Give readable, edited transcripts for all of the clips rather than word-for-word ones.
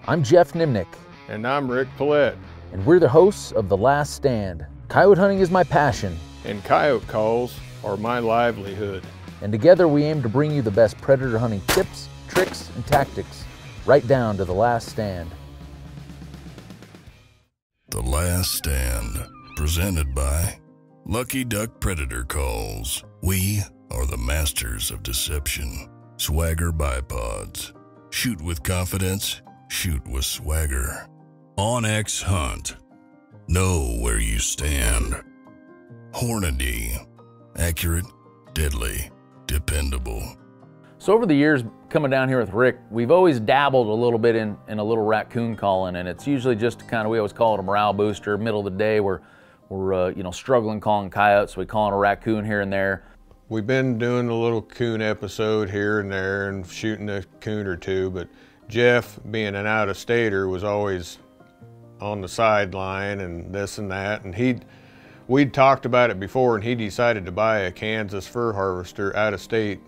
I'm Geoff Nemnich. And I'm Rick Paillet. And we're the hosts of The Last Stand. Coyote hunting is my passion. And coyote calls are my livelihood. And together we aim to bring you the best predator hunting tips, tricks, and tactics, right down to The Last Stand. The Last Stand, presented by Lucky Duck Predator Calls. We are the masters of deception. Swagger bipods. Shoot with confidence, shoot with swagger. Onyx Hunt. Know where you stand. Hornady. Accurate, deadly, dependable. So over the years, coming down here with Rick, we've always dabbled a little bit in a little raccoon calling, and it's usually just kind of, we always call it a morale booster. Middle of the day, we're struggling calling coyotes, so we call it a raccoon here and there. We've been doing a little coon episode here and there and shooting a coon or two, but Geoff, being an out-of-stater, was always on the sideline and this and that, and we'd talked about it before, and he decided to buy a Kansas fur harvester out-of-state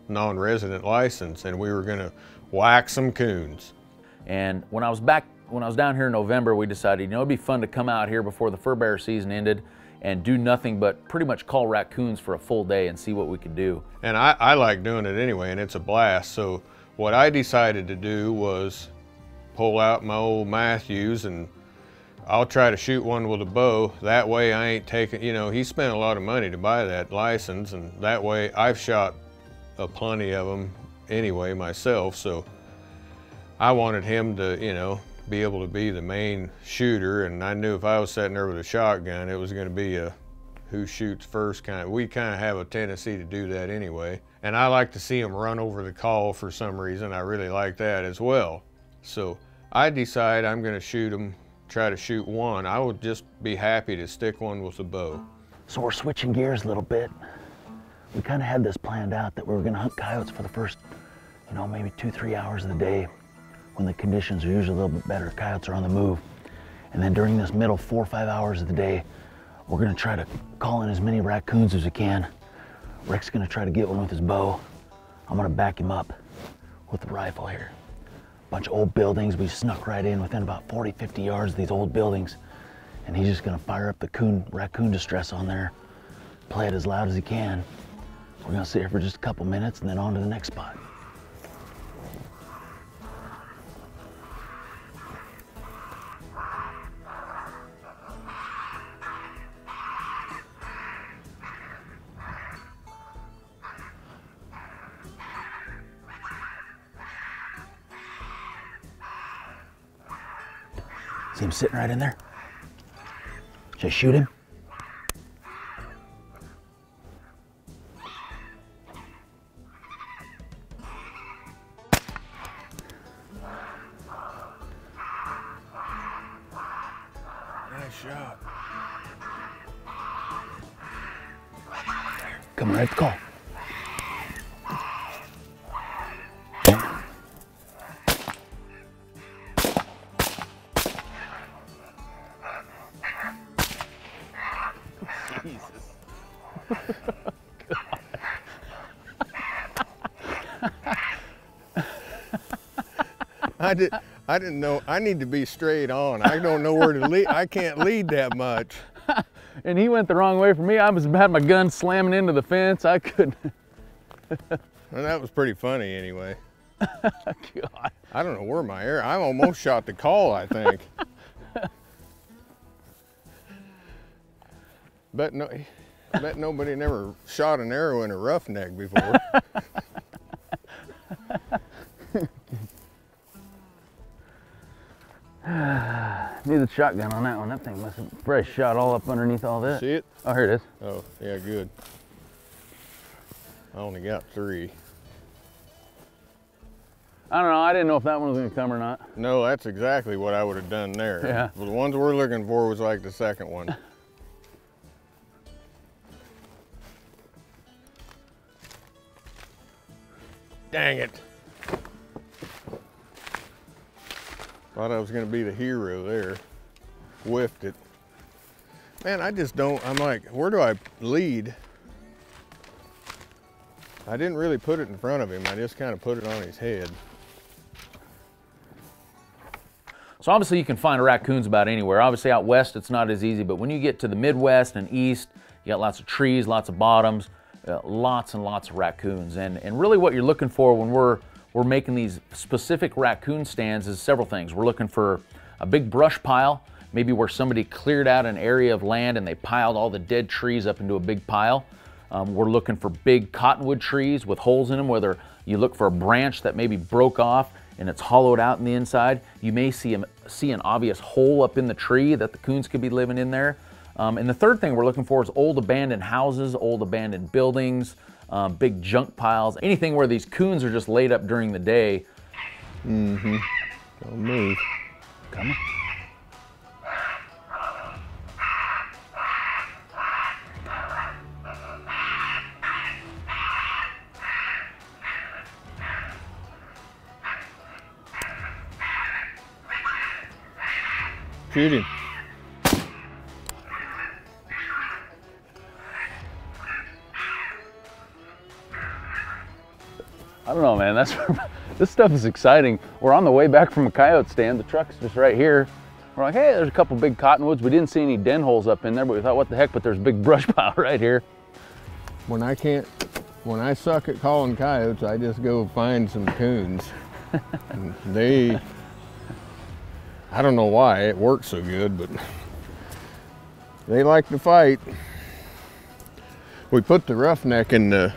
non-resident license, and we were gonna whack some coons. And when I was down here in November, we decided, it'd be fun to come out here before the fur bearer season ended and do nothing but pretty much call raccoons for a full day and see what we could do. And I like doing it anyway, and it's a blast. So what I decided to do was pull out my old Matthews, and I'll try to shoot one with a bow. That way I ain't taking, he spent a lot of money to buy that license, and that way I've shot plenty of them anyway myself. So I wanted him to, be able to be the main shooter, and I knew if I was sitting there with a shotgun, it was going to be a who shoots first kind of. We kind of have a tendency to do that anyway, and I like to see him run over the call for some reason. I really like that as well. So I decide I'm going to shoot him, try to shoot one. I would just be happy to stick one with a bow. So we're switching gears a little bit. We kind of had this planned out that we were going to hunt coyotes for the first, maybe 2-3 hours of the day, when the conditions are usually a little bit better. Coyotes are on the move. And then during this middle 4 or 5 hours of the day, we're gonna try to call in as many raccoons as we can. Rick's gonna try to get one with his bow. I'm gonna back him up with the rifle here. Bunch of old buildings. We snuck right in within about 40-50 yards of these old buildings. And he's just gonna fire up the raccoon distress on there, play it as loud as he can. We're gonna sit here for just a couple minutes and then on to the next spot. See him sitting right in there? Should I shoot him? Nice shot. Coming right at the call. I didn't know. I need to be straight on. I don't know where to lead. I can't lead that much. And he went the wrong way for me. I had my gun slamming into the fence. I couldn't. Well, that was pretty funny anyway. God. I don't know where my arrow. I almost shot the call, I think. Bet nobody never shot an arrow in a roughneck before. Need the shotgun on that one. That thing must have fresh shot all up underneath all that. See it? Oh, here it is. Oh, yeah, good. I only got 3. I don't know. I didn't know if that one was going to come or not. No, that's exactly what I would have done there. Yeah. Well, the ones we're looking for was like the second one. Dang it. Thought I was going to be the hero there. Whiffed it. Man, I just don't, I'm like, where do I lead? I didn't really put it in front of him. I just kind of put it on his head. So obviously you can find raccoons about anywhere. Obviously out west it's not as easy, but when you get to the Midwest and east, you got lots of trees, lots of bottoms, lots and lots of raccoons. And really what you're looking for when we're making these specific raccoon stands is several things. We're looking for a big brush pile, maybe where somebody cleared out an area of land and they piled all the dead trees up into a big pile. We're looking for big cottonwood trees with holes in them, whether you look for a branch that maybe broke off and it's hollowed out in the inside. You may see an obvious hole up in the tree that the coons could be living in there. And the third thing we're looking for is old abandoned houses, old abandoned buildings, big junk piles, anything where these coons are just laid up during the day. Mm-hmm. Don't move. Coming. Shoot him. I don't know, man. This stuff is exciting. We're on the way back from a coyote stand. The truck's just right here. We're like, hey, there's a couple big cottonwoods. We didn't see any den holes up in there, but we thought, what the heck? But there's a big brush pile right here. When I suck at calling coyotes, I just go find some coons. And I don't know why it works so good, but they like to fight. We put the roughneck in the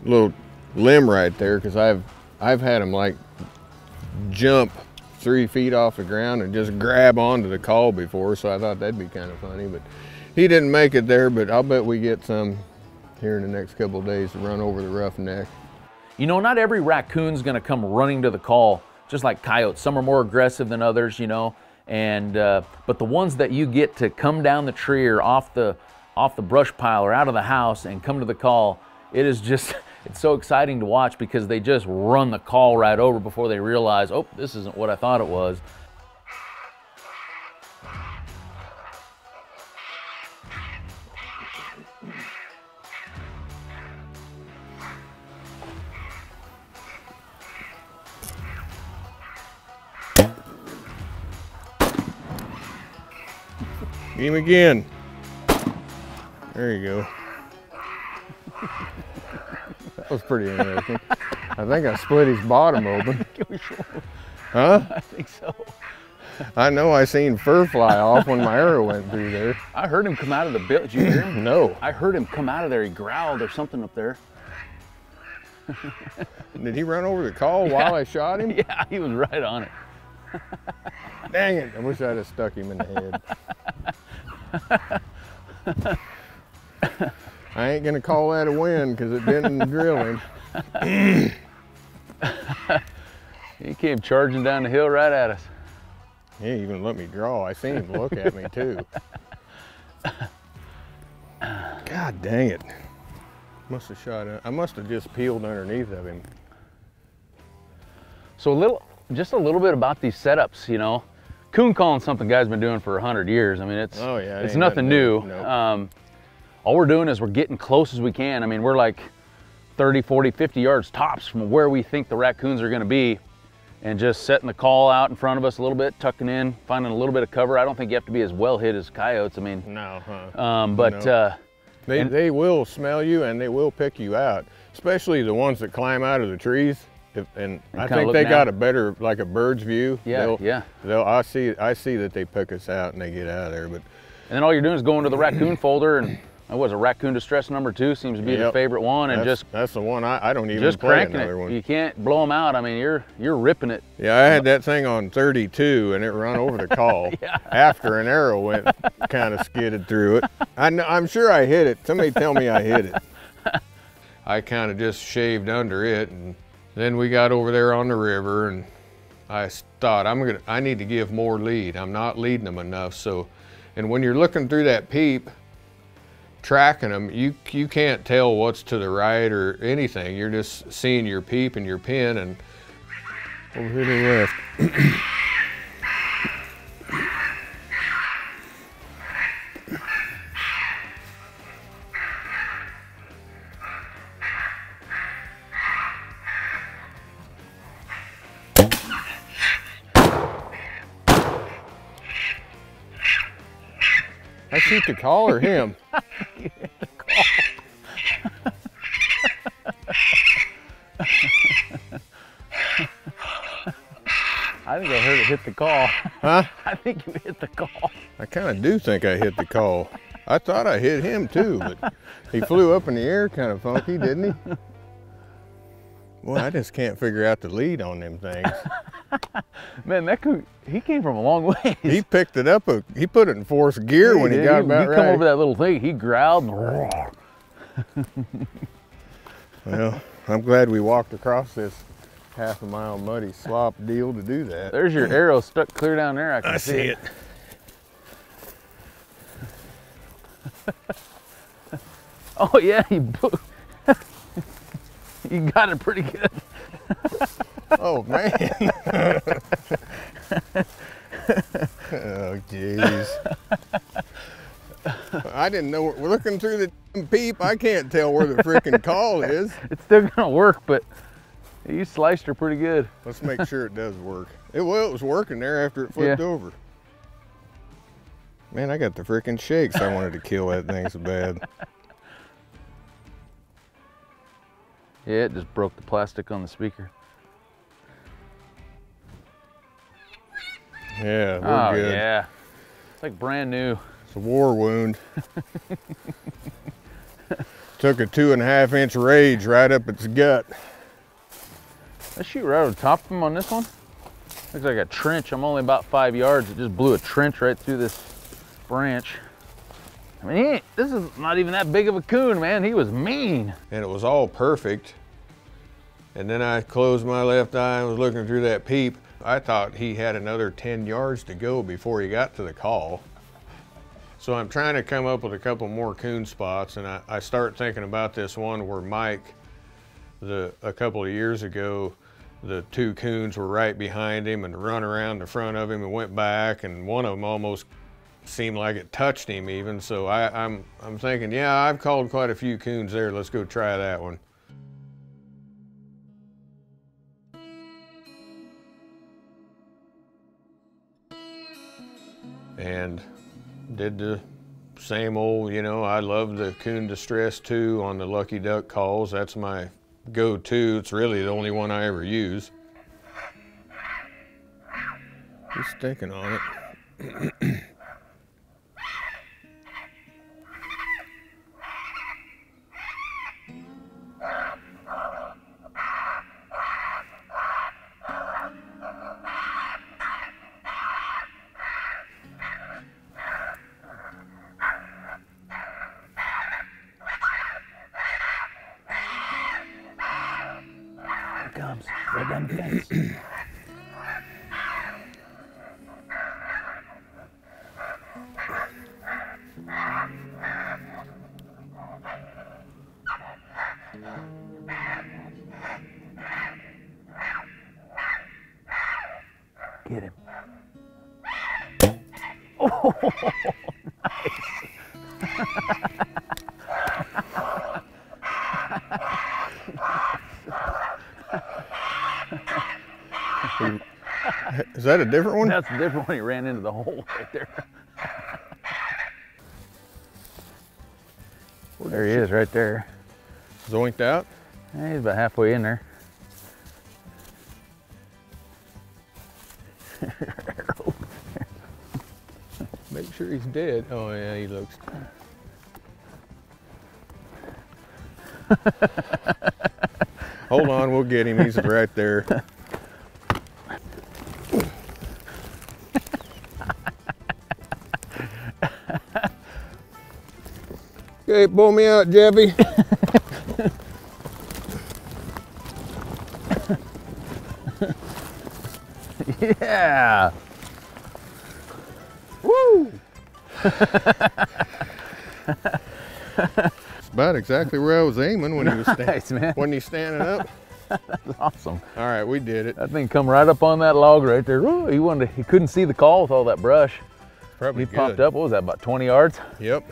little limb right there because I've had them like jump 3 feet off the ground and just grab onto the call before, so I thought that'd be kind of funny. But he didn't make it there, but I'll bet we get some here in the next couple of days to run over the roughneck. You know, not every raccoon's gonna come running to the call, just like coyotes. Some are more aggressive than others, you know, and but the ones that you get to come down the tree or off the brush pile or out of the house and come to the call, it is just, it's so exciting to watch because they just run the call right over before they realize, oh, this isn't what I thought it was. Get him again. There you go. That was pretty interesting. I think I split his bottom open. Huh? I think so. I know I seen fur fly off when my arrow went through there. I heard him come out of the bill. Did you hear him? No. I heard him come out of there. He growled or something up there. Did he run over the call while I shot him? Yeah, he was right on it. Dang it. I wish I'd have stuck him in the head. I ain't gonna call that a win because it didn't drill him. He came charging down the hill right at us. He even let me draw. I seen him look at me too. God dang it. Must have shot it. I must have just peeled underneath of him. So just a little bit about these setups, you know. Coon calling something guys been doing for 100 years. I mean, it's nothing new. Nope. All we're doing is we're getting close as we can. I mean, we're like 30, 40, 50 yards tops from where we think the raccoons are gonna be, and just setting the call out in front of us a little bit, tucking in, finding a little bit of cover. I don't think you have to be as well hit as coyotes. I mean, no, they will smell you and they will pick you out, especially the ones that climb out of the trees. And I think they got a better, like a bird's view. Yeah, I see that they pick us out and they get out of there. But and then all you're doing is going to the raccoon folder, and what was a raccoon distress number 2 seems to be the favorite one, and that's the one I don't even just play cranking another it. one. You can't blow them out. I mean, you're ripping it. Yeah, I had that thing on 32 and it run over the call after an arrow went kind of skidded through it. I'm sure I hit it. Somebody tell me I hit it. I kind of just shaved under it, and then we got over there on the river, and I thought I need to give more lead. I'm not leading them enough. So, and when you're looking through that peep, tracking them, you can't tell what's to the right or anything. You're just seeing your peep and your pin, and over here to the left. I shoot the call or him? You hit the call. I think I heard it hit the call. Huh? I think you hit the call. I kind of do think I hit the call. I thought I hit him too, but he flew up in the air kind of funky, didn't he? Boy, I just can't figure out the lead on them things. Man, that could, he came from a long ways. He picked it up, he put it in fourth gear when he got about right. He come over that little thing, he growled and roared. Well, I'm glad we walked across this half-a-mile muddy slop deal to do that. There's your arrow stuck clear down there. I can see it. Oh yeah, you got it pretty good. Oh man. Oh jeez. I didn't know. We're looking through the peep. I can't tell where the freaking call is. It's still gonna work, but you sliced her pretty good. Let's make sure it does work. It was working there after it flipped over. Man, I got the freaking shakes. I wanted to kill that thing so bad. Yeah, it just broke the plastic on the speaker. Yeah, we're good. Yeah. It's like brand new. It's a war wound. Took a 2.5-inch rage right up its gut. Let's shoot right over the top of him on this one. Looks like a trench. I'm only about 5 yards. It just blew a trench right through this branch. I mean, this is not even that big of a coon, man. He was mean. And it was all perfect. And then I closed my left eye and was looking through that peep. I thought he had another 10 yards to go before he got to the call. So I'm trying to come up with a couple more coon spots, and I start thinking about this one where Mike, a couple of years ago, the two coons were right behind him and run around the front of him and went back, and one of them almost seemed like it touched him even. So I'm thinking, yeah, I've called quite a few coons there. Let's go try that one. And did the same old, you know, I love the coon distress too on the Lucky Duck calls. That's my go-to. It's really the only one I ever use. He's sticking on it. Comes right down the fence. Get him. Oh, nice. Is that a different one? That's a different one. He ran into the hole right there. There he is, right there. Zoinked out? Yeah, he's about halfway in there. Make sure he's dead. Oh yeah, he looks. Hold on, we'll get him. He's right there. Okay, pull me out, Jeffy. Yeah. Woo! It's about exactly where I was aiming when he was Nice, man. when he's standing up. That's awesome. All right, we did it. That thing come right up on that log right there. Ooh, he couldn't see the call with all that brush. Probably He good. popped up. What was that? About 20 yards? Yep.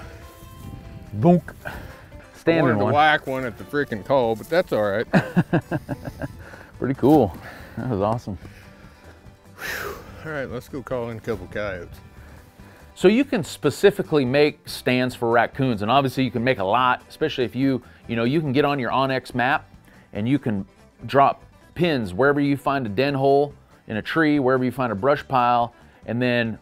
Boonk. I Standing wanted to one. whack one at the freaking call, but that's all right. Pretty cool. That was awesome. All right, let's go call in a couple coyotes. So you can specifically make stands for raccoons, and obviously you can make a lot, especially if you can get on your onX map and you can drop pins wherever you find a den hole in a tree, wherever you find a brush pile, and then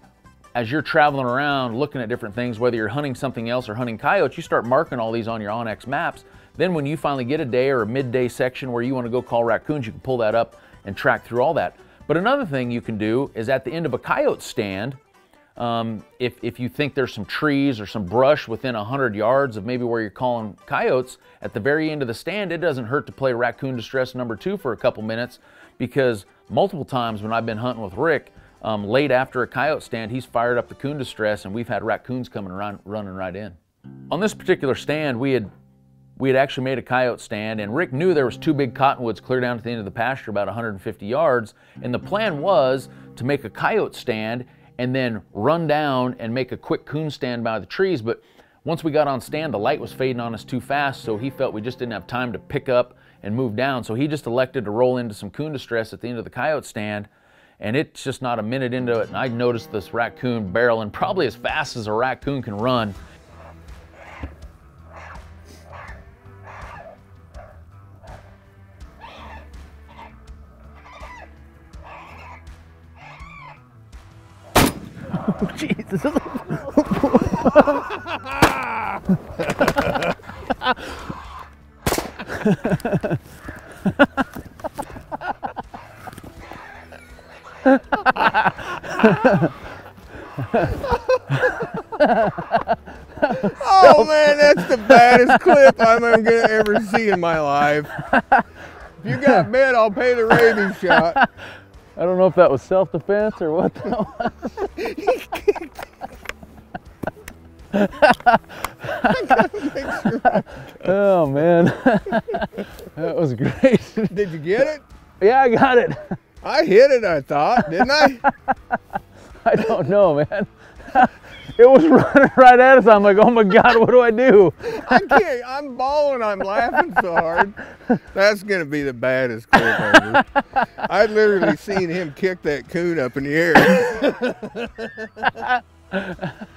as you're traveling around looking at different things, whether you're hunting something else or hunting coyotes, you start marking all these on your onX maps. Then when you finally get a day or a midday section where you want to go call raccoons, you can pull that up and track through all that. But another thing you can do is at the end of a coyote stand, if you think there's some trees or some brush within 100 yards of maybe where you're calling coyotes, at the very end of the stand, it doesn't hurt to play Raccoon Distress number 2 for a couple minutes, because multiple times when I've been hunting with Rick, late after a coyote stand, he's fired up the Coon Distress and we've had raccoons coming around, running right in. On this particular stand, we had actually made a coyote stand, and Rick knew there was 2 big cottonwoods clear down to the end of the pasture about 150 yards, and the plan was to make a coyote stand and then run down and make a quick coon stand by the trees. But once we got on stand, the light was fading on us too fast, so he felt we just didn't have time to pick up and move down. So he just elected to roll into some Coon Distress at the end of the coyote stand, and it's just not a minute into it, and I noticed this raccoon barreling probably as fast as a raccoon can run. Oh, Jesus. Oh man, that's the baddest clip I'm gonna ever see in my life. If you got bit, I'll pay the rabies shot. I don't know if that was self-defense or what that was. Oh man, that was great. Did you get it? Yeah, I got it. I hit it, I thought, didn't I? I don't know, man. It was running right at us. I'm like, oh my God, what do I do? I can't, I'm bawling, I'm laughing so hard. That's gonna be the baddest clip ever. I literally seen him kick that coon up in the air.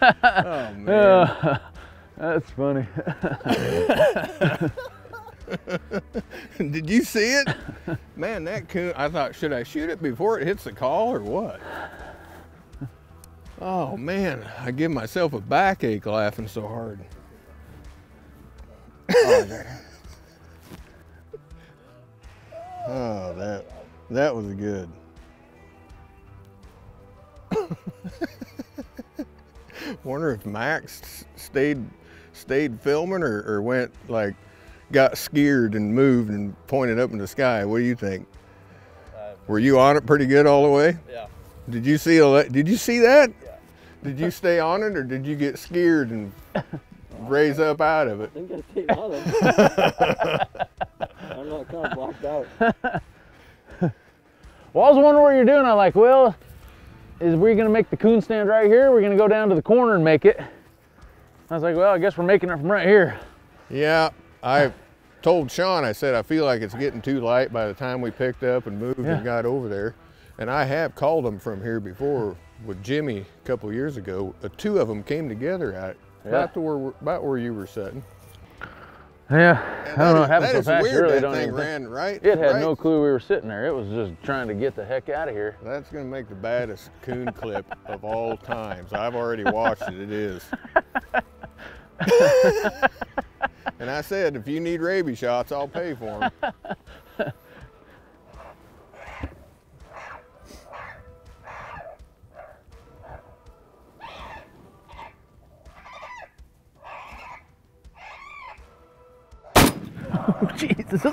Oh man. That's funny. Did you see it? Man, that coon, I thought, should I shoot it before it hits the call or what? Oh man, I give myself a backache laughing so hard. Oh, that was good. Wonder if Max stayed filming or went like, got scared and moved and pointed up in the sky. What do you think? Were you on it pretty good all the way? Yeah. Did you see that? Yeah. Did you stay on it or did you get scared and raise up out of it? I think I stayed on it. I'm not kind of blocked out. Well, I was wondering what you're doing. I'm like, well, is we gonna make the coon stand right here? Or we're gonna go down to the corner and make it. I was like, well, I guess we're making it from right here. Yeah, I told Sean, I said, I feel like it's getting too light by the time we picked up and moved and got over there. And I have called them from here before with Jimmy a couple years ago. 2 of them came together at about where you were sitting. Yeah, I don't know what happened so fast. Weird, really that don't thing even ran right. It had no clue we were sitting there. It was just trying to get the heck out of here. That's gonna make the baddest coon clip of all times. I've already watched it, it is. And I said, if you need rabies shots, I'll pay for them. Oh, Jesus.